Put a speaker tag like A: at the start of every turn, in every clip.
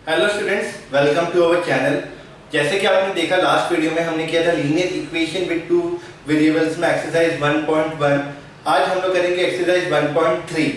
A: Hello students, welcome to our channel. जैसे कि आपने देखा लास्ट वीडियो में हमने किया था linear equation with two variables में एक्सरसाइज 1.1। आज हम लोग करेंगे एक्सरसाइज 1.3।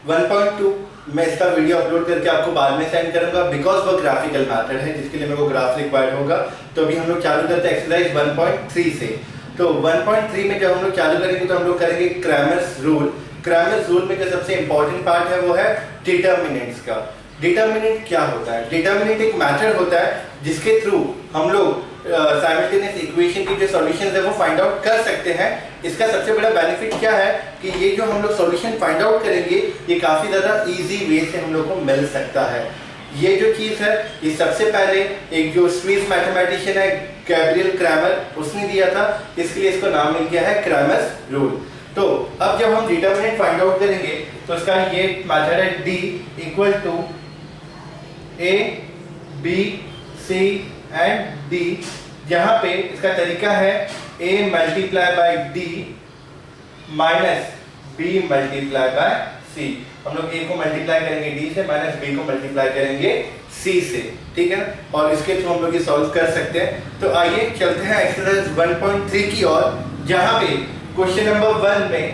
A: 1.2 मैं इसका वीडियो अपलोड करके आपको बाद में सेंड करूंगा बिकॉज वो ग्राफिकल मैथड है जिसके लिए मेरे को ग्राफ रिक्वायर्ड होगा। तो अभी हम लोग चालू करते हैं एक्सरसाइज 1.3 से। तो 1.3 में जब हम लोग चालू करेंगे तो हम लोग करेंगे क्रैमर्स रूल। क्रैमर्स रूल में जो सबसे इंपॉर्टेंट पार्ट है वो है डिटर्मिनेंट्स का। डिटर्मिनेंट क्या होता है? डिटर्मिनेंट एक मेथड होता है जिसके थ्रू हम लोग साइमल्टेनियस इक्वेशन की जो सॉल्यूशंस है वो फाइंड आउट कर सकते हैं। इसका सबसे बड़ा बेनिफिट क्या है कि ये जो हम लोग सॉल्यूशन फाइंड आउट करेंगे ये काफ़ी ज़्यादा इजी वे से हम लोग को मिल सकता है। ये जो चीज़ है ये सबसे पहले एक जो स्विस मैथमेटिशियन है गैब्रियल क्रैमर उसने दिया था, इसलिए इसको नाम मिल गया है क्रैमर्स रूल। तो अब जब हम डिटर्मिनेंट फाइंड आउट करेंगे तो इसका ये मेथड है D equal to A, B, C and D, जहाँ पे इसका तरीका है A multiply by D minus B multiply by C। हम लोग A को मल्टीप्लाई करेंगे D से माइनस B को मल्टीप्लाई करेंगे C से, ठीक है। और इसके थ्रू हम लोग ये सॉल्व कर सकते हैं। तो आइए चलते हैं एक्सरसाइज 1.3 की ओर, जहाँ पे क्वेश्चन नंबर 1 में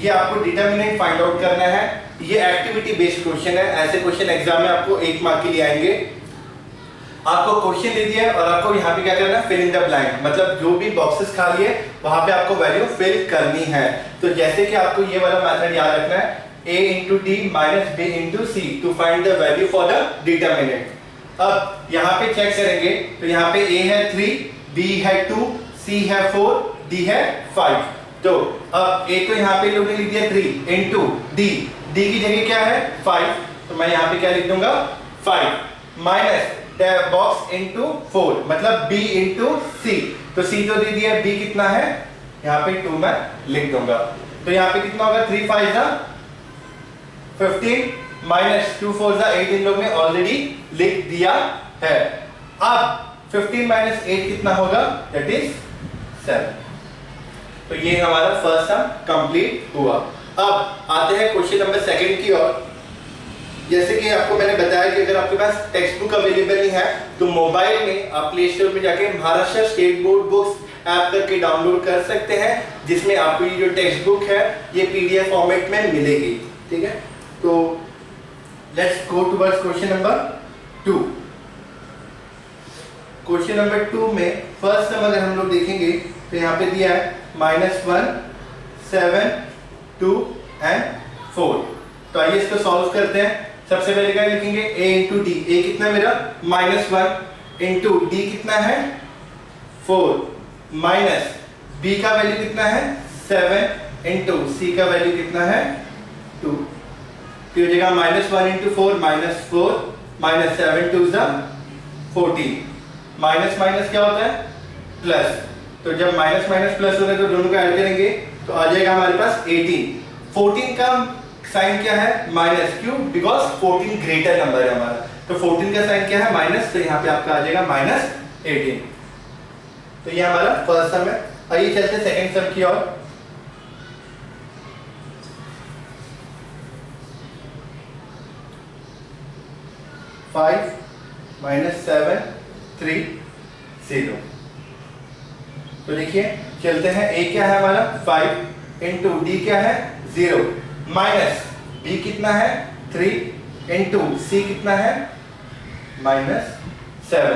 A: ये आपको डिटर्मिनेंट फाइंड आउट करना है। ये एक्टिविटी बेस्ड क्वेश्चन है। ऐसे क्वेश्चन एग्जाम में आपको 1 मार्क के लिए आएंगे। आपको क्वेश्चन दे दिया है और आपको यहाँ पे क्या करना है, फिल इन द ब्लैंक, मतलब जो भी बॉक्सेस खाली है वहां पे आपको वैल्यू फिल करनी है। तो जैसे कि आपको ये वाला मेथड याद रखना है, a into d minus b into c to find the value for the determinant। अब यहाँ पे चेक करेंगे तो यहाँ पे a है 3, b है 2, c है 4, d है 5। तो अब a तो यहाँ पे लोगों ने लिख दिया 3 into d की जगह क्या है 5, तो मैं यहाँ पे क्या लिख दूंगा 5 माइनस बॉक्स इनटू 4 मतलब b इनटू c। तो c तो दे दिया, b कितना है यहाँ पे 2 मैं लिख दूंगा। तो यहाँ पे कितना होगा 3 5 जा 15 माइनस 2 4 जा 8 इन लोग ने ऑलरेडी लिख दिया है। अब 15 माइनस 8 कितना होगा, दैट इज 7। तो ये हमारा फर्स्ट सम कंप्लीट हुआ। अब आते हैं क्वेश्चन नंबर 2 की ओर। जैसे कि आपको मैंने बताया कि अगर आपके पास टेक्स्ट बुक अवेलेबल नहीं है तो मोबाइल में आप प्ले स्टोर में जाके Maharashtra state board books app करके डाउनलोड कर सकते हैं, जिसमें आपको ये जो टेक्स्ट बुक है ये पीडीएफ फॉर्मेट में मिलेगी, ठीक है। तो let's go towards question number 2। Question number 2 में फर्स्ट सम अगर हम लोग देखेंगे तो यहाँ पे दिया है -1 7 2 एंड 4। तो आइए इसको सॉल्व करते हैं। सबसे पहले क्या लिखेंगे, a इंटू डी। a कितना है मेरा -1 इंटू डी कितना है 4 माइनस b का वैल्यू कितना है 7 इंटू c का वैल्यू कितना है 2। तो हो जाएगा -1 इंटू 4 -4 माइनस 7 2 जा 14। माइनस माइनस क्या होता है प्लस, तो जब माइनस माइनस प्लस होगा तो दोनों को ऐड करेंगे तो आ जाएगा हमारे पास 18। 14 का साइन क्या है माइनस, क्यों, बिकॉज 14 ग्रेटर नंबर है हमारा। तो 14 का साइन क्या है माइनस, तो यहाँ पे आपका आ जाएगा -18। तो ये हमारा फर्स्ट सम है। आइए चलते हैं सेकंड सम की ओर। -7 3 0। तो देखिए चलते हैं, a क्या है हमारा 5 इंटू डी क्या है 0 माइनस b कितना है 3 इंटू c कितना है -7।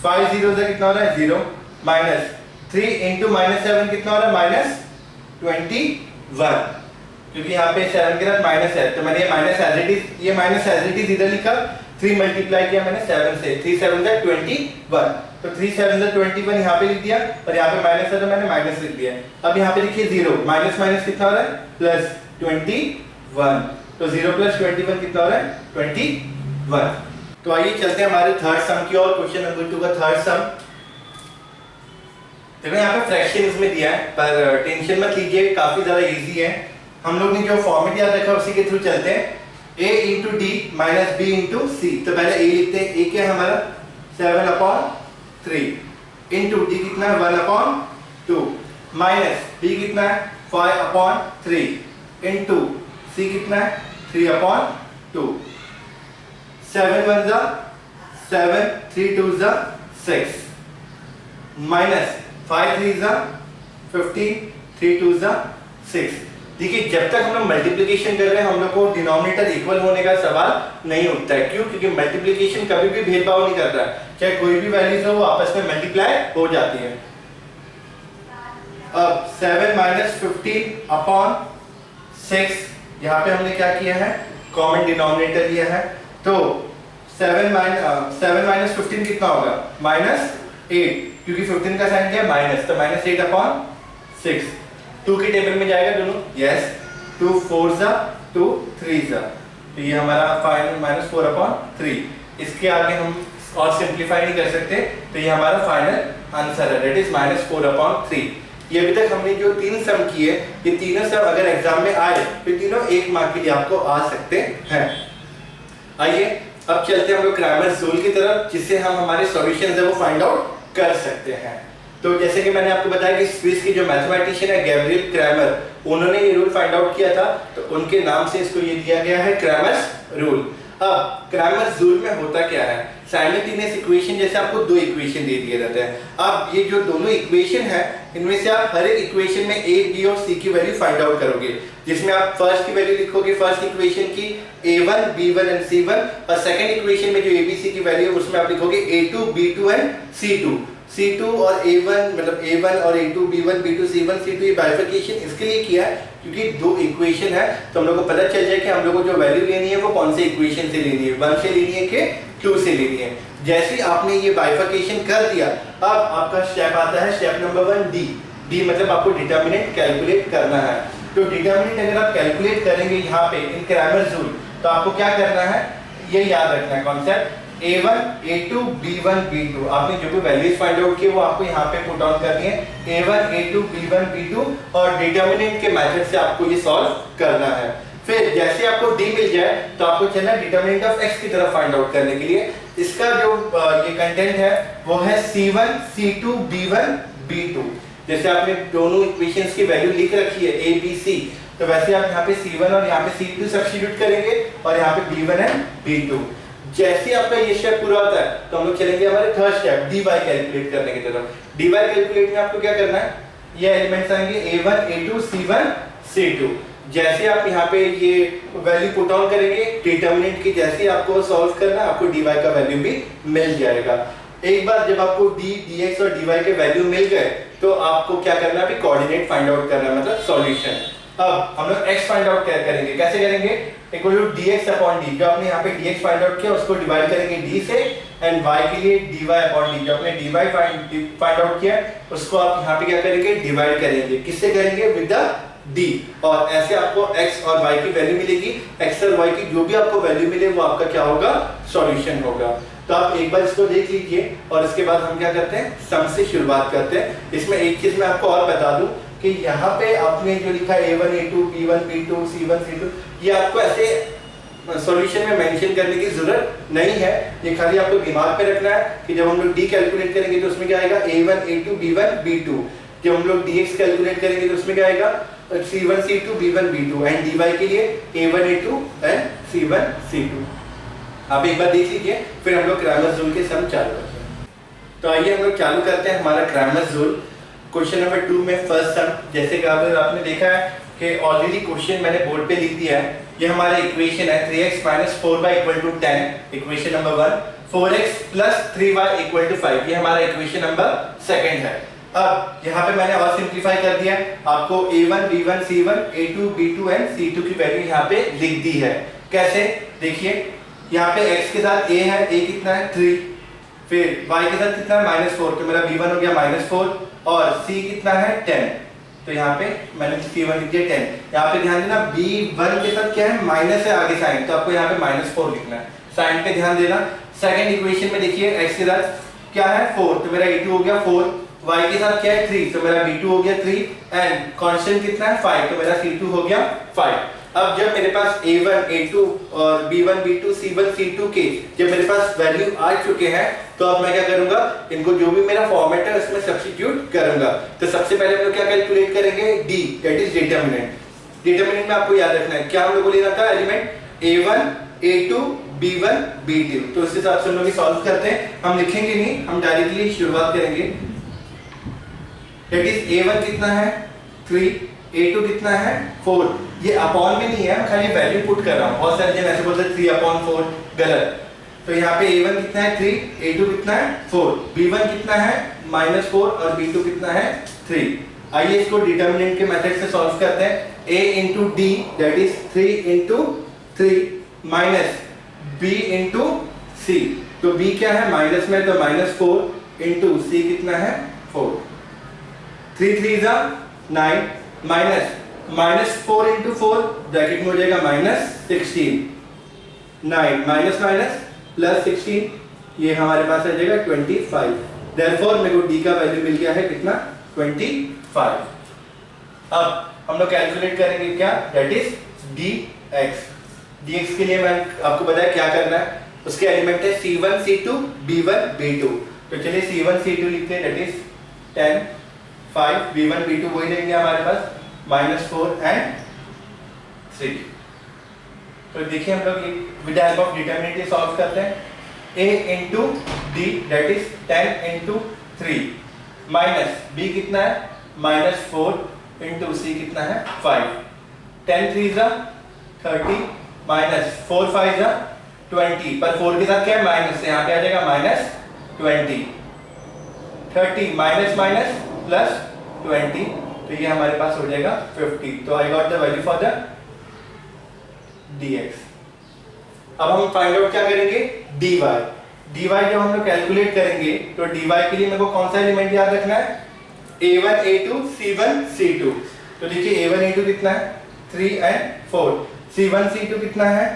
A: 5 0 से कितना हो रहा है 0 माइनस 3 इंटू -7 कितना हो रहा है -21, क्योंकि यहाँ पे 7 के साथ माइनस है तो मैंने ये माइनस एज इट इज इधर लिखा। 3 मल्टीप्लाई किया मैंने 7 से, 3 7 जा 21, तो 3 7 जा 21 यहाँ पे लिख दिया और यहाँ पे माइनस है तो मैंने माइनस लिख दिया। अब यहाँ पे लिखिए 0 माइनस माइनस कितना हो रहा है प्लस 21, तो 0 प्लस 21 कितना हो रहा है 21। तो आइए चलते हैं हमारे थर्ड सम की और क्वेश्चन नंबर 2 का थर्ड सम। देखो यहाँ पे फ्रैक्शंस में दिया है पर टेंशन मत लीजिए, काफी ज्यादा इजी है। हम लोग ने जो फॉर्मेट याद रखा उसी के थ्रू चलते हैं। a into d minus b into c. तो पहले a लिखते हैं, a क्या है हमारा 7/3 इंटू डी कितना है 1/2 माइनस b कितना है 5/3 इंटू c कितना है 3/2। 7 1 जा 7, 3 2 जा 6, माइनस 5 3 जा 15, 3 2 जा 6। देखिए जब तक हम लोग मल्टीप्लिकेशन कर रहे हैं हम लोग को डिनोमिनेटर इक्वल होने का सवाल नहीं उठता है। क्यों? क्योंकि मल्टीप्लिकेशन कभी भी भेदभाव नहीं करता है, चाहे कोई भी वैल्यूज हो वो आपस में मल्टीप्लाई हो जाती है। अब 7 माइनस 15 अपॉन 6, यहाँ पे हमने क्या किया है, कॉमन डिनोमिनेटर लिया है। तो 7 माइनस 15 कितना होगा, -8, क्योंकि 15 का साइन क्या है, माइनस, तो -8 अपॉन 6। 2 के टेबल में जाएगा दोनों, यस, 2 4 जा 2 3 जा, तो ये हमारा फाइनल -4 अपॉन 3। इसके आगे हम और सिंप्लीफाई नहीं कर सकते, तो ये हमारा फाइनल आंसर है, दैट इज -4 अपॉन 3। ये अभी तक हमने जो 3 सम किए, ये तीनों सम अगर एग्जाम में आए तो तीनों 1 मार्क के लिए आपको आ सकते हैं। आइए अब चलते हैं हम लोग क्रैमर्स रूल की तरफ, जिससे हम हमारे सॉल्यूशंस है वो फाइंड आउट कर सकते हैं। तो जैसे कि मैंने आपको बताया कि स्विस के जो मैथमेटिशियन है गैब्रियल क्रैमर, उन्होंने ये रूल फाइंड आउट किया था, तो उनके नाम से इसको ये दिया गया है क्रैमर्स रूल। अब क्रैमर्स रूल में होता क्या है, साइमल्टेनियस इक्वेशन जैसे आपको 2 इक्वेशन दे दिए जाते हैं। अब ये जो दोनों इक्वेशन है इनमें से आप हर एक इक्वेशन में a, b और c की वैल्यू फाइंड आउट करोगे, जिसमें आप फर्स्ट की वैल्यू लिखोगे फर्स्ट इक्वेशन की a1 b1 एंड c1, और सेकंड इक्वेशन में जो abc की वैल्यू है उसमें आप लिखोगे a2 b2 and c2। C2 और A1 मतलब A1 और A2 B1 B2 C1 C2, ये बाइफर्केशन इसके लिए किया है क्योंकि 2 इक्वेशन है, तो हम लोग को पता चल जाए कि हम लोग को जो वैल्यू लेनी है वो कौन से इक्वेशन से लेनी है, 1 से लेनी है कि 2 से लेनी है। जैसे आपने ये बाइफर्केशन कर दिया, अब आपका स्टेप आता है स्टेप नंबर 1 डी मतलब आपको डिटर्मिनेंट कैलकुलेट करना है। तो डिटर्मिनेंट अगर आप कैलकुलेट करेंगे यहाँ पे इन क्रैमर्स रूल, तो आपको क्या करना है, ये याद रखना है concept, A1 A2 B1 B2, आपने जो भी वैल्यूज फाइंड आउट किए वो आपको यहाँ पे पुट ऑन करनी है, A1 A2 B1 B2, और डिटर्मिनेंट के मेथड से आपको ये सॉल्व करना है। फिर जैसे आपको D मिल जाए तो आपको चलना डिटर्मिनेंट ऑफ X की तरफ फाइंड आउट करने के लिए। इसका जो ये कंटेंट है वो है C1 C2 B1 B2। जैसे आपने दोनों इक्वेशंस की वैल्यू लिख रखी है A B C, तो वैसे आप यहाँ पे C1 और यहाँ पे C2 सब्स्टिट्यूट करेंगे और यहाँ पे B1 एंड B2। जैसे आपका ये स्टेप पूरा होता है तो हम लोग चलेंगे हमारे थर्ड स्टेप dy कैलकुलेट करने की तरफ। dy कैलकुलेट में आपको क्या करना है, ये एलिमेंट्स आएंगे A1 A2 C1 C2। जैसे आप यहाँ पे ये वैल्यू पुट ऑन करेंगे डिटर्मिनेंट की, जैसे आपको सॉल्व करना है आपको dy का वैल्यू भी मिल जाएगा। एक बार जब आपको d dx और dy के वैल्यू मिल गए तो आपको क्या करना है, अभी कोऑर्डिनेट फाइंड आउट करना है, मतलब सॉल्यूशन। अब हम लोग x फाइंड आउट करेंगे, कैसे करेंगे, equal to dx upon d, जो आपने यहाँ पे dx फाइंड आउट किया उसको डिवाइड करेंगे d से, एंड y के लिए dy अपॉन d, जो आपने dy फाइंड आउट किया उसको आप यहाँ पे क्या करेंगे, डिवाइड करेंगे, किससे करेंगे, विद द d, और ऐसे आपको x और y की वैल्यू मिलेगी। x और y की जो भी आपको वैल्यू मिले वो आपका क्या होगा, सॉल्यूशन होगा। तो आप एक बार इसको देख लीजिए और इसके बाद हम क्या करते हैं, सम से शुरुआत करते हैं। इसमें एक चीज मैं आपको और बता दूं कि यहाँ पे आपने जो लिखा है A1 A2 B1 B2 C1 C2, ये आपको ऐसे सॉल्यूशन में मेंशन करने की जरूरत नहीं है, ये खाली आपको दिमाग पे रखना है कि जब हम लोग d कैलकुलेट करेंगे तो उसमें क्या आएगा, A1 A2 B1 B2। जब हम लोग dx कैलकुलेट करेंगे तो उसमें क्या आएगा, C1 C2 B1 B2, and dy के लिए A1 A2 and C1 C2। आप एक बार देख लीजिए, फिर हम लोग क्रैमर्स रूल के सम चालू करते हैं। तो आइए हम लोग चालू करते हैं हमारा क्रैमर्स रूल। क्वेश्चन नंबर 2 में फर्स्ट सम, जैसे कि आपने देखा है कि ऑलरेडी क्वेश्चन मैंने बोर्ड पे लिख दिया है। ये हमारा इक्वेशन है 3x - 4y = 10, equation number 1, 4x + 3y = 5, ये हमारा इक्वेशन नंबर सेकंड है। अब यहाँ पे मैंने और सिंप्लीफाई कर दिया, आपको A1 B1 C1 A2 B2 and C2 की वैल्यू यहाँ पे लिख दी है। कैसे, देखिए यहाँ पे x के साथ a है, a कितना है 3, फिर y के साथ कितना है -4, तो मेरा b1 हो गया -4, और c कितना है 10, तो यहाँ पे मैंने c1 लिख दिया 10। यहाँ पे ध्यान देना b1 के साथ क्या है, माइनस है आगे साइन, तो आपको यहाँ पे -4 लिखना है, साइन पे ध्यान देना। सेकंड इक्वेशन में देखिए x के साथ क्या है 4, तो मेरा a2 हो गया 4, y के साथ क्या है 3, तो मेरा b2 हो गया 3, एंड कांस्टेंट कितना है 5, तो मेरा c2 हो गया 5। अब जब मेरे पास A1 A2 और B1 B2 C1 C2 के जब मेरे पास वैल्यू आ चुके हैं, तो अब मैं क्या करूंगा, इनको जो भी मेरा फॉर्मेट है उसमें सब्स्टिट्यूट करूंगा। तो सबसे पहले हम लोग क्या कैलकुलेट करेंगे, D, that is determinant. Determinant में आपको याद रखना है क्या हम लोग को लेना था, element A1 A2 B1 B2। तो इस हिसाब से हम लोग सॉल्व करते हैं, हम लिखेंगे नहीं, हम डायरेक्टली शुरुआत करेंगे। दैट इज A1 कितना है 3, A2 कितना है 4। ये अपॉन में नहीं है, मैं खाली वैल्यू पुट कर रहा हूँ। बहुत सारे जन ऐसे बोलते हैं 3/4, गलत। तो यहाँ पे A1 कितना है 3, A2 कितना है 4, B1 कितना है -4 और B2 कितना है 3। आइए इसको डिटरमिनेंट के मेथड से सॉल्व करते हैं। A into D that is 3 into 3 minus B into C। तो B क्या है माइनस में, तो -4 into C कितना है 4। 3 3 जा 9 माइनस -4 into 4 ब्रैकेट में हो जाएगा -16। 9 माइनस माइनस प्लस 16, ये हमारे पास आ जाएगा 25। देयरफॉर मेरे को D का वैल्यू मिल गया है कितना 25। अब हम लोग कैलकुलेट करेंगे क्या, दैट इज dx। dx के लिए मैं आपको बताया क्या करना है, उसके एलिमेंट है C1 C2 B1 B2। तो चलिए C1 C2 लिखते हैं, दैट इज 10 5 B1 B2 वही रहेंगे हमारे पास -4 and 3। तो देखिए हम लोग with help of determinant solve करते हैं। A into D that is 10 into 3 minus B कितना है -4 into C कितना है 5। 10 3 जा 30 माइनस 4 5 जा 20, पर 4 के साथ क्या है माइनस, यहाँ पे आ जाएगा -20। 30 माइनस माइनस प्लस 20, तो ये हमारे पास हो जाएगा 50। तो I got the value for the dx। अब हम फाइंड आउट क्या करेंगे dy। dy जब हम लोग कैलकुलेट करेंगे तो dy के लिए मेरे को कौन सा एलिमेंट याद रखना है, A1 A2 C1 C2। तो देखिए A1 A2 कितना है 3 and 4, C1 C2 कितना है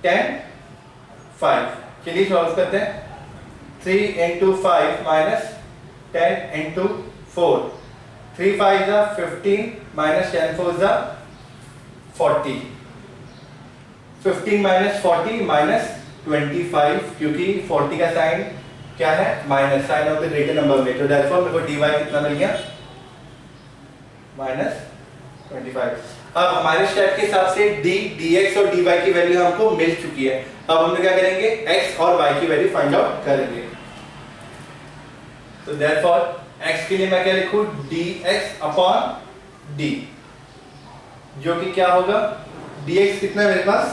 A: 10 5। चलिए सॉल्व करते हैं। 3 into 5 minus 10 into 4, 3 5 is 15 minus 10 4 is 40। 15 minus 40 minus 25, क्योंकि 40 का साइन क्या है minus, sign of the greater number में। तो देयरफॉर मेरे को dy कितना मिल गया -25। अब हमारे स्टेप के हिसाब से d dx और dy की वैल्यू हमको मिल चुकी है। अब हम लोग क्या करेंगे x और y की वैल्यू फाइंड आउट करेंगे। तो देयरफॉर x के लिए मैं क्या लिखूं dx अपॉन d, जो कि क्या होगा dx कितना है मेरे पास,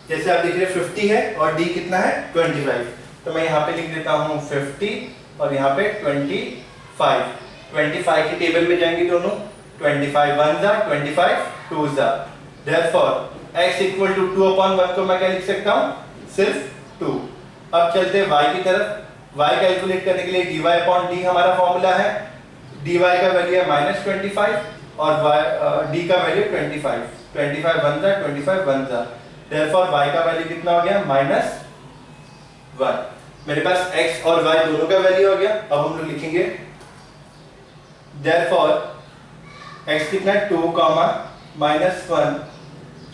A: जैसे आप देख रहे हैं 50 है और d कितना है 25। तो मैं यहाँ पे लिख देता हूँ 50 और यहाँ पे 25। 25 के टेबल में जाएंगे दोनों, 25 1 जा 25 2 जा। देयरफॉर x इक्वल टू 2/1 को मैं क्या लिख सकता हूँ सिर्फ 2। अब चलते हैं y की तरफ। y कैलकुलेट करने के लिए dy अपॉन d हमारा फॉर्मूला है। dy का वैल्यू है -25 और d का वैल्यू 25। 25 1 जा 25 1 जा। देयरफॉर y का वैल्यू कितना हो गया -1। मेरे पास x और y दोनों का वैल्यू हो गया। अब हम लोग लिखेंगे देयरफॉर x कितना है 2 -1,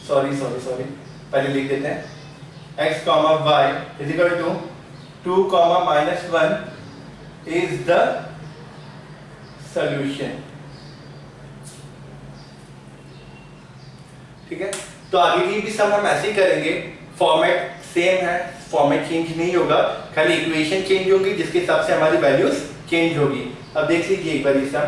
A: सॉरी पहले लिख देते हैं। x y is equal to 2 -1 is the solution. ठीक है, तो आगे की भी सम हम ऐसे ही करेंगे। फॉर्मेट सेम है, फॉर्मेट चेंज नहीं होगा, खाली इक्वेशन चेंज होगी जिसके हिसाब से हमारी वैल्यूज चेंज होगी। अब देख लीजिए एक बार ये सम।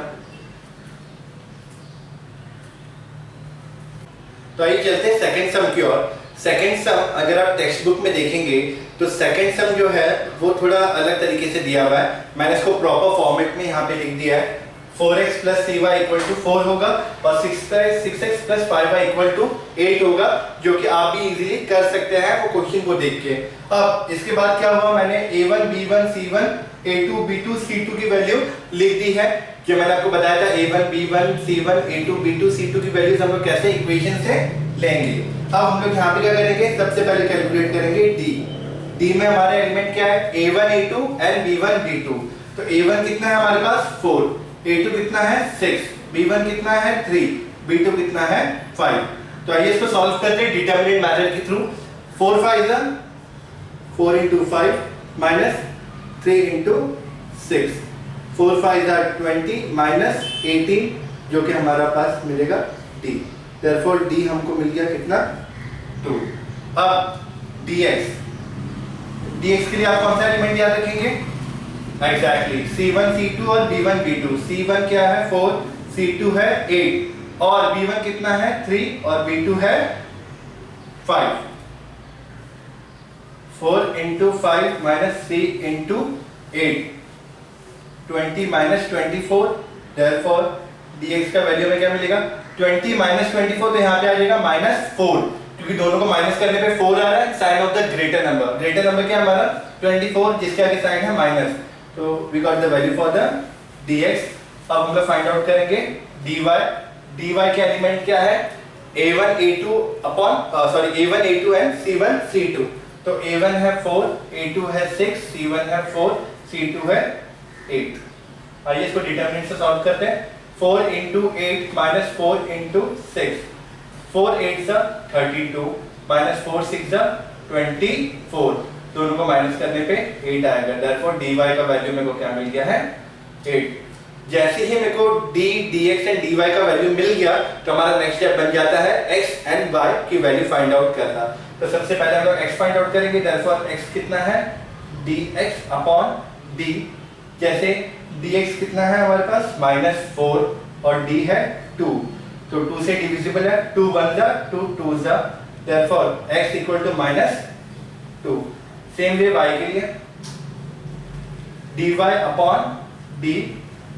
A: तो आइए चलते हैं सेकंड सम की ओर। सेकंड सम अगर आप टेक्स्ट बुक में देखेंगे तो सेकंड सम जो है वो थोड़ा अलग तरीके से दिया हुआ है। मैंने इसको प्रॉपर फॉर्मेट में यहाँ पे लिख दिया है। 4x + cy = 4 होगा और 6x + 5y = 8 होगा, जो कि आप भी इजीली कर सकते हैं वो क्वेश्चन को देख के। अब इसके बाद क्या हुआ, मैंने a1 b1 c1 a2 b2 c2 की वैल्यू लिख दी है। जो मैंने आपको बताया था a1 b1 c1 a2 b2 c2 की वैल्यूज हम लोग कैसे इक्वेशन से लेंगे। अब हम लोग यहाँ पे क्या करेंगे, सबसे पहले कैलकुलेट करेंगे d में हमारे एलिमेंट क्या है a1 a2 and b1 b2। तो a1 कितना है हमारे पास 4, a2 कितना है 6, b1 कितना है 3, b2 कितना है 5। तो आइए इसको सॉल्व करते हैं डिटरमिनेंट मेथड के through. 4 5 is 4 into 5 minus 3 into 6, 4 5 is 20 minus 18, जो कि हमारा पास मिलेगा d। Therefore d हमको मिल गया कितना 2। अब dx, dx के लिए आप कौन सा एलिमेंट याद रखेंगे? एग्जैक्टली c1 c2 और b1 b2। c1 क्या है 4, c2 है 8 और b1 कितना है 3 और b2 है 5। 4 into 5 minus 3 into 8, 20 minus 24, therefore dx का वैल्यू में क्या मिलेगा 20 minus 24, तो यहाँ पे आ जाएगा -4, क्योंकि दोनों को माइनस करने पे 4 आ रहा है, sign of the greater number. Greater number क्या हमारा 24, जिसके आगे साइन है माइनस, तो we got the value for the dx। अब हम लोग फाइंड आउट करेंगे dy। dy के एलिमेंट क्या है a1 a2 a1 a2 and c1 c2। तो a1 है 4, a2 है 6, c1 है 4, c2 है 8। आइए इसको डिटरमिनेंट से सॉल्व करते हैं। 4 into 8 minus 4 into 6, 4 8 जा 32 minus 4 6 जा 24, दोनों को माइनस करने पे 8 आएगा। देयरफॉर dy का वैल्यू मेरे को क्या मिल गया है 8। जैसे ही मेरे को dx एंड dy का वैल्यू मिल गया तो हमारा नेक्स्ट स्टेप बन जाता है x एंड y की वैल्यू फाइंड आउट करना। तो सबसे पहले हम लोग x फाइंड आउट करेंगे। देयरफॉर x कितना है dx अपॉन d। जैसे dx कितना है हमारे पास -4 और d है 2, तो 2 से डिविजिबल है, 2 1 जा 2 2 जा, therefore x equal to -2। Same way y के लिए dy अपॉन d।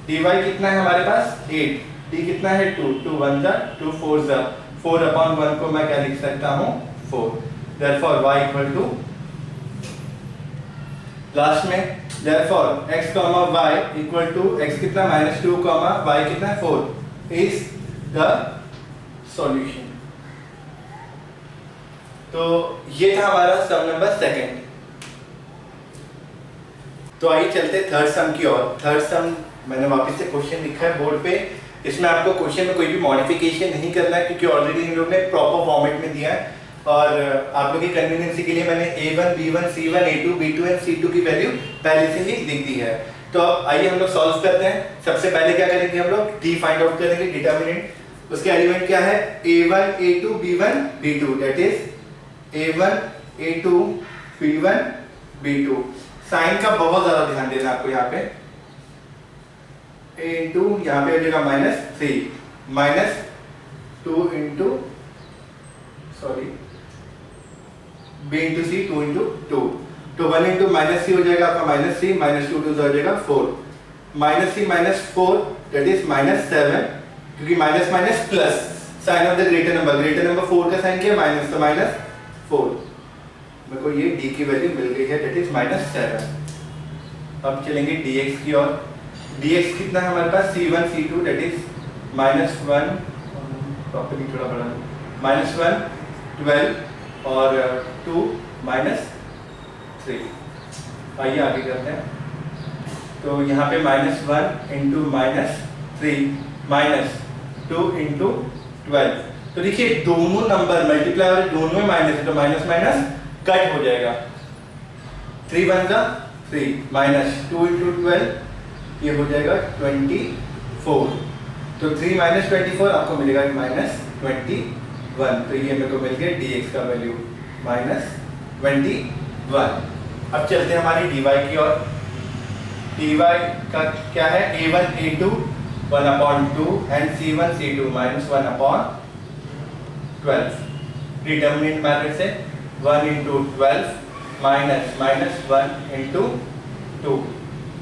A: dy कितना है हमारे पास 8, d कितना है 2, 2 1 जा 2 4 जा, 4 अपॉन 1 को मैं क्या लिख सकता हूँ 4। Therefore y equal to last में therefore x comma y equal to x कितना -2 comma y कितना 4 is the solution। तो ये था हमारा सम नंबर सेकंड। तो आइए चलते थर्ड सम की ओर। थर्ड सम मैंने वापस से क्वेश्चन लिखा है बोर्ड पे। इसमें आपको क्वेश्चन में कोई भी मॉडिफिकेशन नहीं करना है, क्योंकि ऑलरेडी इन लोगों ने प्रॉपर फॉर्मेट में दिया है और आप लोगों की कन्वीनियंस के लिए मैंने a1 b1 c1 a2 b2 and c2 की वैल्यू पहले से ही लिख दी है। तो अब आइए हम लोग सॉल्व करते हैं। सबसे पहले क्या करेंगे हम लोग d फाइंड आउट करेंगे, डिटरमिनेंट। उसके एलिमेंट क्या है a1 a2 b1 b2, that is a1 a2 b1 b2। Sign का बहुत ज्यादा ध्यान देना आपको। यहाँ पे a2 यहाँ पे हो जाएगा -3 -2 into b into c 2 into 2, तो 1 into -c हो जाएगा आपका -3 -2 2 हो जाएगा 4, -c -4 दैट इज -7, क्योंकि minus minus plus sign of the greater number 4 का साइन क्या है माइनस, तो -4। मेरे को ये d की वैल्यू मिल गई है दैट इज -7। अब चलेंगे dx की ओर। dx कितना है हमारे पास c1 c2 that is -1, properly थोड़ा बड़ा, -1 12 और 2 -3। आइए आगे करते हैं। तो यहाँ पे -1 इंटू -3 -2 इंटू 12। तो देखिए दोनों नंबर मल्टीप्लाई और दोनों में माइनस है, तो माइनस माइनस कट हो जाएगा। 3 1 जा 3 -2 इंटू 12 ये हो जाएगा 24। तो 3 -24 आपको मिलेगा -21। तो ये मेरे को मिल गया dx का वैल्यू -21। अब चलते हैं हमारी dy की ओर। dy का क्या है a1 a2 1/2 and c1 c2 -1/12। Determinant method से 1 into 12 minus 1 into 2,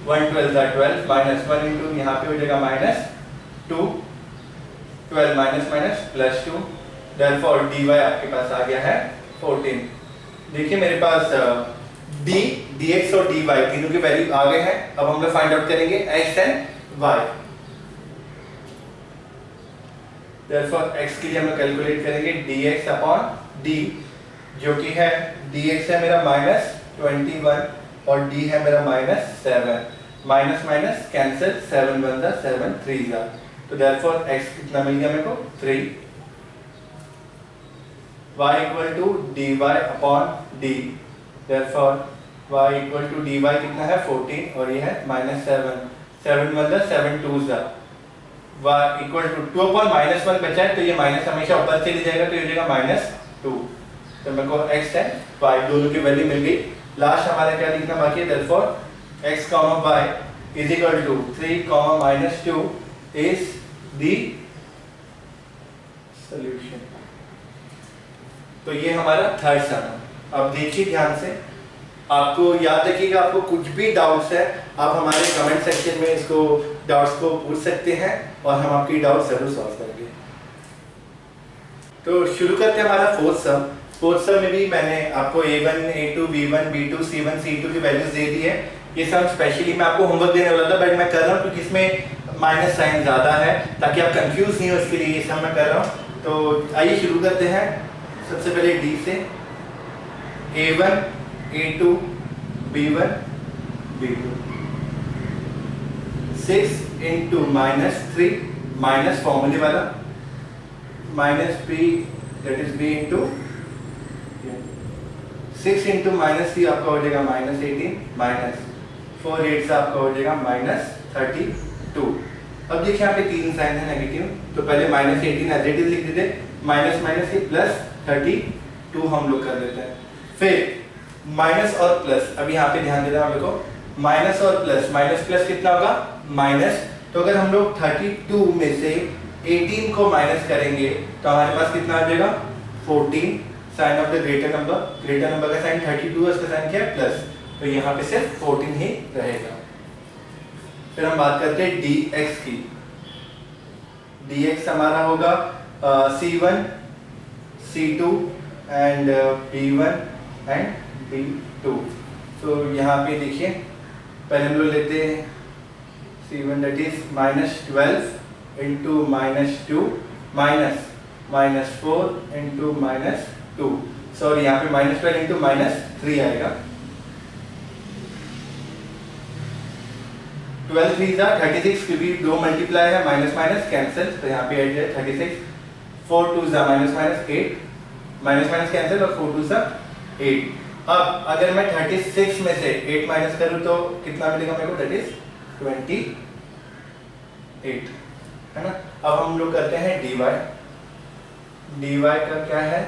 A: 1 12 12 minus 1 into यहाँ पे हो जाएगा -2, 12 minus +2, therefore dy आपके पास आ गया है 14। देखिए मेरे पास d, dx और dy तीनों की वैल्यू आ गए हैं। अब हम लोग फाइंड आउट करेंगे x and y। therefore x के लिए हम लोग कैलकुलेट करेंगे dx अपॉन d, जो कि है dx है मेरा -21 और d है मेरा -7। माइनस माइनस कैंसिल, 7 1 7 3 तो therefore x कितना मिल गया मेरे को 3। y equal to dy upon d, therefore y equal to dy कितना है 14 और ये है -7, 7 1 7 2 y इक्वल टू 2 अपॉन -1 बचा है, तो ये माइनस हमेशा ऊपर चले जाएगा, तो ये हो जाएगा -2। तो मेरे को x एंड y दोनों की वैल्यू मिल गई। लास्ट हमारा क्या लिखना बाकी है, therefore x, y is equal to 3, -2 is the solution। तो ये हमारा थर्ड सम है। अब देखिए ध्यान से, आपको याद रखिएगा, आपको कुछ भी डाउट्स है आप हमारे कमेंट सेक्शन में इसको डाउट्स को पूछ सकते हैं और हम आपकी डाउट जरूर सॉल्व करेंगे। तो शुरू करते हैं हमारा फोर्थ सम। फोर्थ सम में भी मैंने आपको a1, a2, b1, b2, c1, c2 की वैल्यूज दे दी है। ये सम स्पेशली मैं आपको होमवर्क देने वाला था, बट मैं कर रहा हूँ क्योंकि इसमें माइनस साइन ज़्यादा है, ताकि आप कंफ्यूज नहीं हो, इसके लिए ये सम मैं कर रहा हूँ। तो आइए शुरू करते हैं। सबसे पहले d से, a1, a2, b1, b2, 6 into -3 minus फॉर्मूले वाला, -b that is b into 6 into -3 आपका हो जाएगा -18 माइनस 4 8 से आपका हो जाएगा -32। अब देखिए यहाँ पे तीन साइन है नेगेटिव, तो पहले -18 एज इट इज लिख देते, माइनस माइनस ये +32 हम लोग कर देते हैं। फिर माइनस और प्लस, अब यहाँ पे ध्यान देना हम लोग को, माइनस और प्लस, माइनस प्लस कितना होगा माइनस, तो अगर हम लोग 32 में से 18 को माइनस करेंगे तो हमारे पास कितना आ जाएगा 14, sign of the greater number का साइन 32 है, उसका साइन क्या है प्लस, तो यहाँ पे सिर्फ 14 ही रहेगा। फिर हम बात करते हैं dx की। dx हमारा होगा c1, c2 and b1 and b2। तो यहाँ पे देखिए, पहले हम लोग लेते हैं c1 that is -12 into -2 minus -4 into -2, sorry यहाँ पे -12 इंटू -3 आएगा। 12 3 जा 36, क्योंकि दो मल्टीप्लाई है, माइनस माइनस कैंसिल, तो यहाँ पे आ जाए 36, 4 2 जा -8, माइनस माइनस कैंसिल और 4 2 जा 8। अब अगर मैं 36 में से 8 माइनस करूं तो कितना मिलेगा मेरे को, दैट इज 28, है ना। अब हम लोग करते हैं dy का क्या है,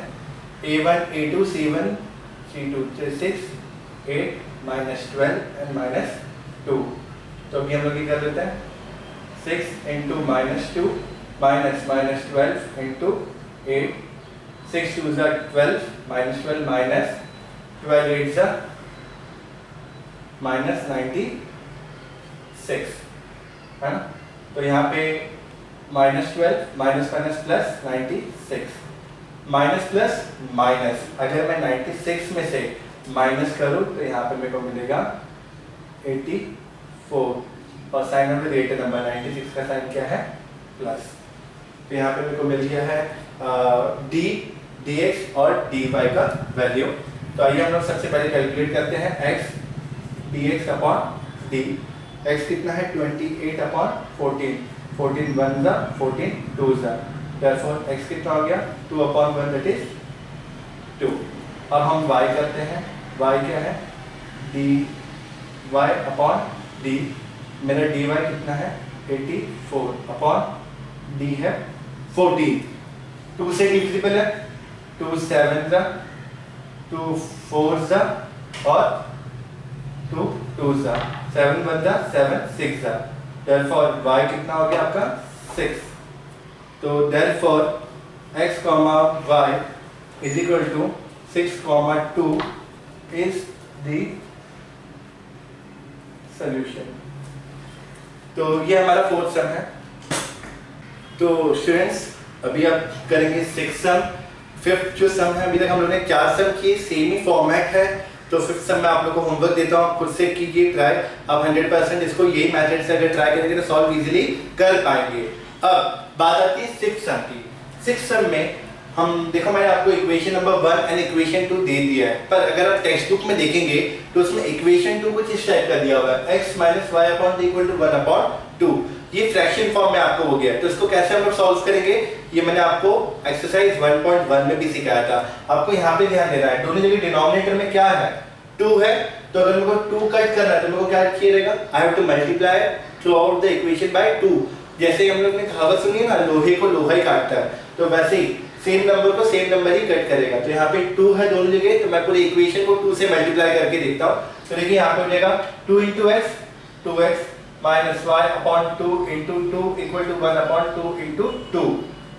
A: a1 a2 c1 c2, 6 8 -12 and -2। तो अभी हम लोग ये कर लेते हैं, 6 इंटू -2 -12 इंटू 8, 6 2 जा 12 -12 माइनस 12 8 जा -96, है ना। तो यहाँ पे -12 minus minus plus 96, minus plus minus, अगर मैं 96 में से माइनस करूँ तो यहाँ पे मेरे को मिलेगा 84, और sign of the greater number 96 का साइन क्या है प्लस। तो यहाँ पे मेरे को मिल गया है dx और dy का वैल्यू। तो आइए हम लोग सबसे पहले कैलकुलेट करते हैं x dx upon d। x कितना है 28 अपॉन 14, 14 1 जा 14 2 जा, therefore x कितना हो गया 2 अपॉन 1 दैट इज 2। अब हम y करते हैं, y क्या है dy अपॉन d, मेरा dy कितना है 84 अपॉन d है 14, 2 से डिविजिबल है, 2 7 जा 2 4 जा और 2 2 जा, 7 1 जा 7 6 जा, therefore y कितना हो गया आपका 6। तो therefore x, y is equal to 6, 2 is the solution। तो ये हमारा फोर्थ सम है। तो स्टूडेंट्स अभी आप करेंगे सिक्स सम। फिफ्थ जो सम है, अभी तक हम लोगों ने 4 सम किए, सेम ही फॉर्मेट है। तो फिफ्थ सम मैं आप लोगों को होमवर्क देता हूँ, खुद से कीजिए ट्राई। आप 100% इसको यही मेथड से अगर ट्राई करेंगे तो सॉल्व इजीली कर पाएंगे। अब बात आती है सिक्स सम की। सिक्स सम में हम देखो, मैंने आपको इक्वेशन नंबर 1 एंड इक्वेशन 2 दे दिया है, पर अगर आप टेक्स्ट बुक में देखेंगे तो उसमें इक्वेशन 2 कुछ इस टाइप का दिया हुआ है, x minus y upon equal to 1 upon 2। ये फ्रैक्शन फॉर्म में आपको हो गया है। तो इसको कैसे हम लोग सॉल्व करेंगे, ये मैंने आपको एक्सरसाइज 1.1 में भी सिखाया था। आपको यहाँ पे ध्यान देना है, दोनों जगह डिनोमिनेटर में क्या है 2 है, तो अगर मेरे को 2 कट करना है तो मेरे को क्या चाहिए रहेगा, I have to multiply through out the equation by 2। जैसे हम लोग ने कहावत सुनी है ना, लोहे को लोहा ही काटता है, तो वैसे ही सेम नंबर को सेम नंबर ही कट करेगा। तो यहाँ पे 2 है दोनों जगह, तो मैं पूरी इक्वेशन को 2 से मल्टीप्लाई करके देखता हूँ। तो देखिए यहाँ पे हो जाएगा 2 into x, 2x minus y upon 2 into 2 equal to 1 upon 2 into 2,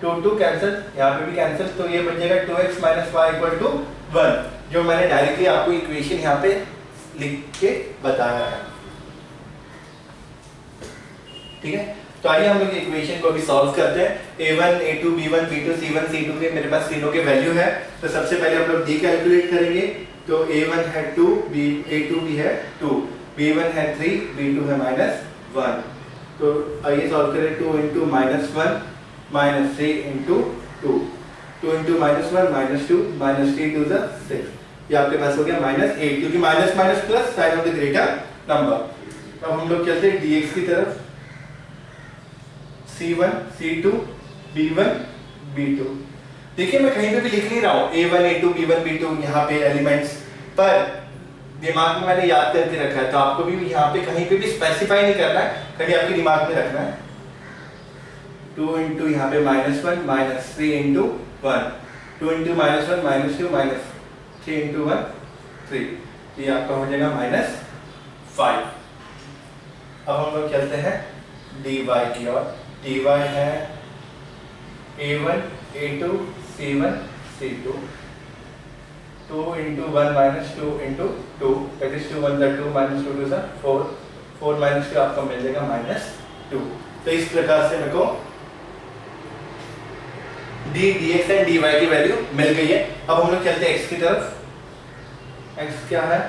A: 2 cancel, यहाँ पे भी कैंसिल, तो ये बन जाएगा 2x minus y equal to 1, जो मैंने डायरेक्टली आपको इक्वेशन यहाँ पे लिख के बताया है। ठीक है, तो आइए हम लोग इक्वेशन को भी सॉल्व करते हैं। a1 a2 b1 b2 c1 c2 के मेरे पास तीनों के वैल्यू है, तो सबसे पहले हम लोग d कैलकुलेट करेंगे। तो a1 है 2, a2 भी है 2, b1 है 3, b2 है -1। तो आइए सॉल्व करें। 2 into -1 minus 3 into 2, 2 into -1 -2 -3 to the 6, ये आपके पास हो गया -8, क्योंकि minus minus plus sign of the greater number. अब हम लोग चलते हैं dx की तरफ। c1 c2 b1 b2, देखिए मैं कहीं पे भी लिख नहीं रहा हूँ a1 a2 b1 b2 यहाँ पे एलिमेंट्स, पर दिमाग में मैंने याद करके रखा है, तो आपको भी यहाँ पे कहीं पे भी स्पेसिफाई नहीं करना है, खाली आपके दिमाग में रखना है। 2 into यहाँ पे -1 -3 into 1, 2 into -1 -2 -3 into 1 3, ये आपका हो जाएगा -5। अब हम लोग चलते हैं dy की ओर। dy है a1 a2 c1 c2, 2 into 1 -2 into 2, that is 2 1 2 -2 to the 4, 4 -2 आपको मिल जाएगा -2। तो इस प्रकार से मेरे को dx एंड dy की वैल्यू मिल गई है। अब हम लोग चलते हैं x की तरफ। x क्या है?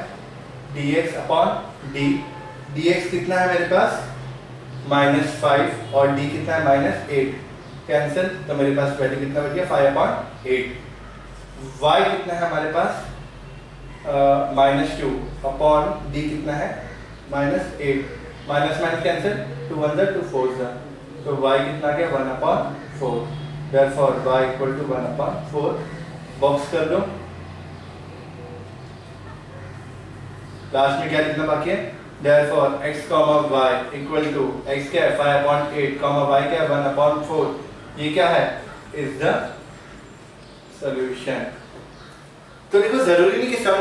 A: dx अपॉन d, dx कितना है मेरे पास -5 और d कितना है -8, कैंसिल, तो मेरे पास वैल्यू कितना बच गया 5/8। y कितना है हमारे पास -2 अपॉन d कितना है -8, माइनस माइनस कैंसिल, 2 1 2 4, तो y कितना गया 1/4, therefore y equal to 1/4। Box कर दो, लास्ट में क्या लिखना बाकी है? therefore x, y equal to x क्या है 5/8, y क्या है 1/4, ये क्या है? is the solution। तो देखो जरूरी नहीं कि सम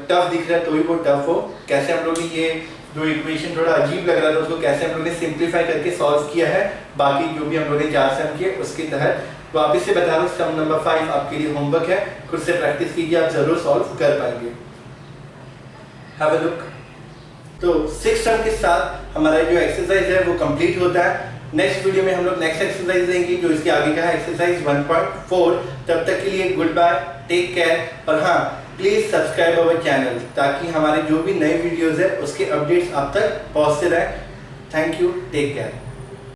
A: टफ दिख रहा है तो ही वो टफ हो। कैसे हम लोग ने ये जो इक्वेशन थोड़ा अजीब लग रहा था उसको कैसे हम लोग ने सिंप्लीफाई करके सॉल्व किया है, बाकी जो भी हम लोग ने 4 सम किए उसके तहत। वापस से बता रहा हूँ, सम नंबर 5 आपके लिए होमवर्क है, खुद से प्रैक्टिस कीजिए, आप जरूर सॉल्व कर पाएंगे। Have a look. तो 6 सम के साथ हमारा जो एक्सरसाइज है वो कंप्लीट होता है। नेक्स्ट वीडियो में हम लोग नेक्स्ट एक्सरसाइज देंगे जो इसके आगे का है एक्सरसाइज 1.4। तब तक के लिए गुड बाय, टेक केयर, और हाँ प्लीज सब्सक्राइब अवर चैनल ताकि हमारे जो भी नए वीडियोस है उसके अपडेट्स आप तक पहुंचते रहे। Thank you, take care.